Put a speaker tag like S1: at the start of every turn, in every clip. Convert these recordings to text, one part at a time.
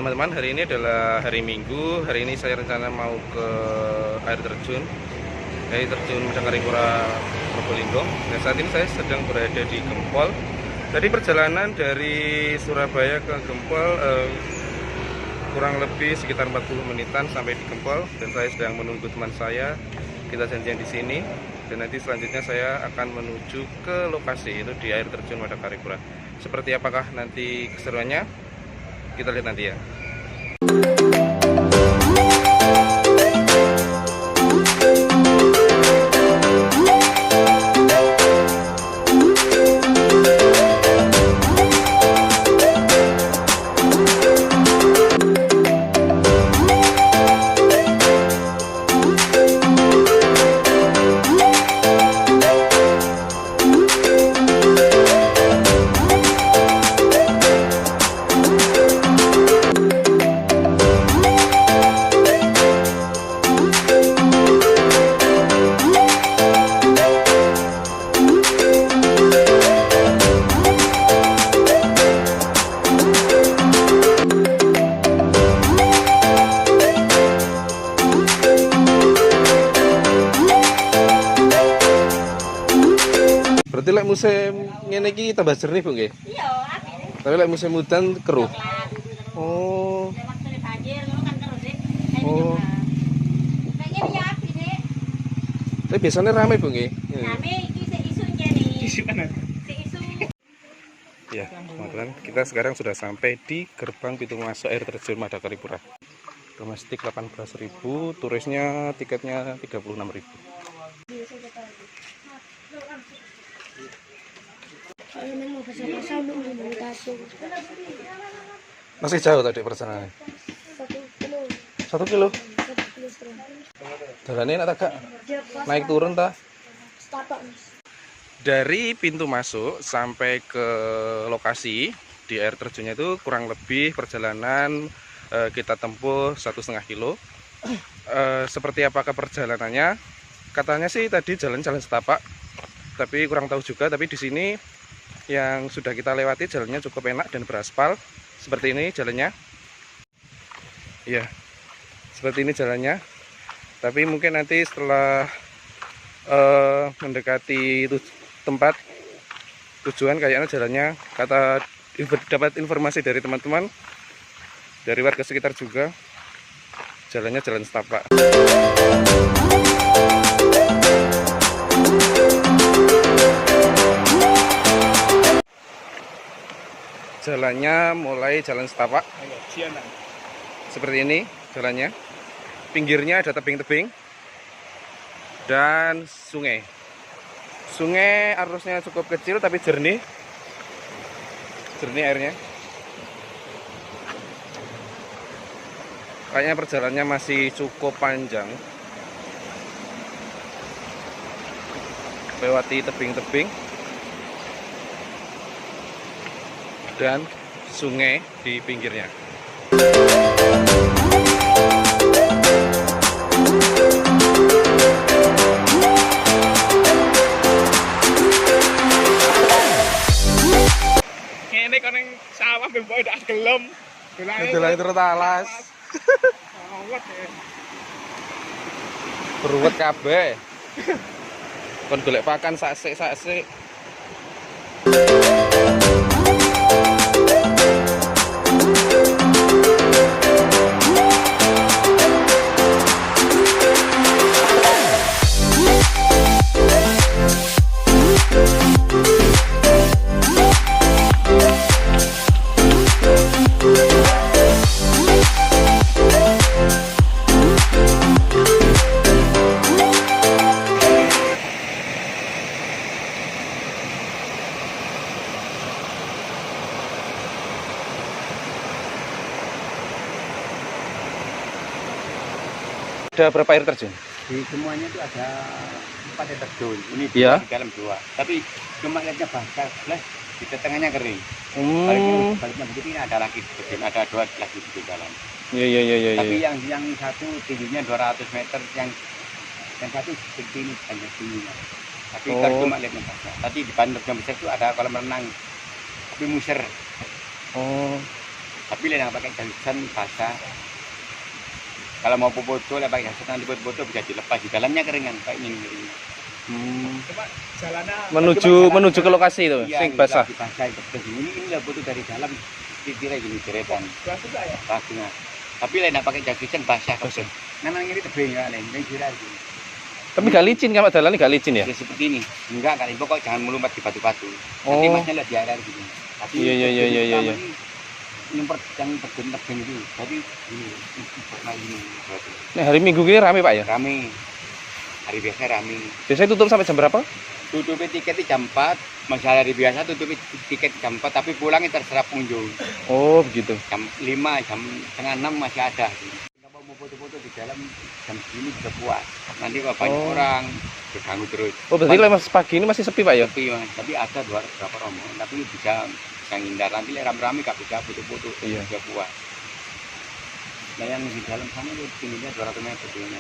S1: teman-teman, hari ini adalah hari Minggu. Hari ini saya rencana mau ke air terjun Madakaripura, Probolinggo. Dan saat ini saya sedang berada di Gempol. Tadi perjalanan dari Surabaya ke Gempol kurang lebih sekitar 40 menitan sampai di Gempol. Dan saya sedang menunggu teman saya. Kita janjian di sini. Dan nanti selanjutnya saya akan menuju ke lokasi, itu di air terjun Madakaripura. Seperti apakah nanti keseruannya? Kita lihat nanti ya. Berarti lek musim ngene iki tambah jernih, Bu, nggih?
S2: Iya, apik.
S1: Tapi lek musim udan keruh. Oh.
S2: Lek waktune banjir ngono kan terus sih.
S1: Oh.
S2: Kayaknya ya apik sih.
S1: Tapi biasanya ramai, Bu, nggih?
S2: Rame iki sik isu jane.
S3: Isu kan?
S2: Sik isu.
S1: Ya, teman-teman, kita sekarang sudah sampai di gerbang pintu masuk air terjun Madakaripura. Domestik 18.000, turisnya tiketnya 36.000. Masih jauh tadi perjalanannya? 1 kilo. Jalannya enak tak, Kak? Naik turun tak? Dari pintu masuk sampai ke lokasi di air terjunnya itu kurang lebih perjalanan kita tempuh 1,5 kilo. Seperti apakah perjalanannya? Katanya sih tadi jalan-jalan setapak, tapi kurang tahu juga. Tapi di sini yang sudah kita lewati jalannya cukup enak dan beraspal. Seperti ini jalannya. Ya, seperti ini jalannya. Tapi mungkin nanti setelah mendekati tempat tujuan kayaknya jalannya, kata dapat informasi dari teman-teman, dari warga sekitar juga, jalannya jalan setapak. Jalannya mulai jalan setapak. Seperti ini jalannya. Pinggirnya ada tebing-tebing dan sungai. Sungai arusnya cukup kecil tapi jernih. Jernih airnya. Kayaknya perjalanannya masih cukup panjang. Lewati tebing-tebing dan sungai di pinggirnya.
S3: Ngene kon ning sawah mbok ndak gelem.
S1: Dolan terus talas.
S3: Awet ya.
S1: Beruwet kabeh. Kon golek pakan sak-sik. Ada berapa air terjun?
S4: Di semuanya itu ada 4 air terjun. Ini
S1: Iya.
S4: di dalam 2. Tapi cuma lihatnya basah, di tengahnya kering.
S1: Hmm.
S4: Baliknya begitu ini ada lagi sedikit, ada 2 lagi di dalam.
S1: Iya.
S4: Tapi yang satu tingginya 200 meter, yang satu seperti ini banyak tingginya. Tapi kan cuma lihatnya basah. Tadi di bandar yang besar itu ada kolam renang, tapi musir.
S1: Oh.
S4: Tapi lain yang pakai jangkitan basah. Kalau mau foto, lah pakai jangkitan nanti foto bisa dilepas di dalamnya keringan kayak ini.
S3: Cuma jalannya
S1: Menuju ke lokasi itu,
S4: Iya,
S1: sing basah.
S4: basah itu ini lah foto dari dalam kira gini ceretan.
S3: bagus gak ya?
S4: Bagus. Tapi lain yang pakai jangkitan basah. Memang ini tebing ya, lain kira gini.
S1: Tapi gak licin kan, jalannya gak licin ya?
S4: Ya seperti ini. Enggak kali pokok jangan melompat di batu-batu. Nanti
S1: Oh.
S4: masnya lihat di area gitu. Tapi
S1: Iya.
S4: Nyempet yang tebing itu. Jadi ini pernah ini berarti.
S1: Nah, hari Minggu ini rame Pak ya?
S4: Rame. Hari biasa rame.
S1: Biasanya tutup sampai jam berapa?
S4: Tutupnya tiketnya jam 4. Masa hari biasa tutupnya tiket jam 4 tapi pulangnya terserah pengunjung.
S1: Oh begitu.
S4: Jam 5, jam setengah 6 masih ada. Kalau mau foto-foto di dalam jam segini bisa puas. Nanti kalau banyak
S1: Oh.
S4: orang terganggu terus.
S1: Oh berarti kalau mas pagi ini masih sepi Pak ya?
S4: Tapi, Mas, tapi ada beberapa rombongan tapi bisa ngindar nanti rame-rame gak bisa foto-foto
S1: Iya.
S4: bisa puas. Nah yang di dalam sana itu tingginya 200 meter tingginya.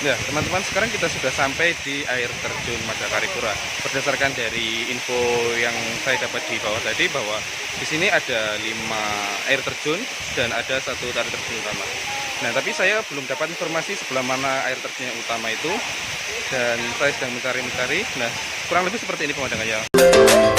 S1: Ya teman-teman, sekarang kita sudah sampai di air terjun Madakaripura. Berdasarkan dari info yang saya dapat di bawah tadi bahwa di sini ada 5 air terjun dan ada 1 air terjun utama. Nah tapi saya belum dapat informasi sebelah mana air terjun yang utama itu dan saya sedang mencari-mencari. Nah kurang lebih seperti ini pemandangannya.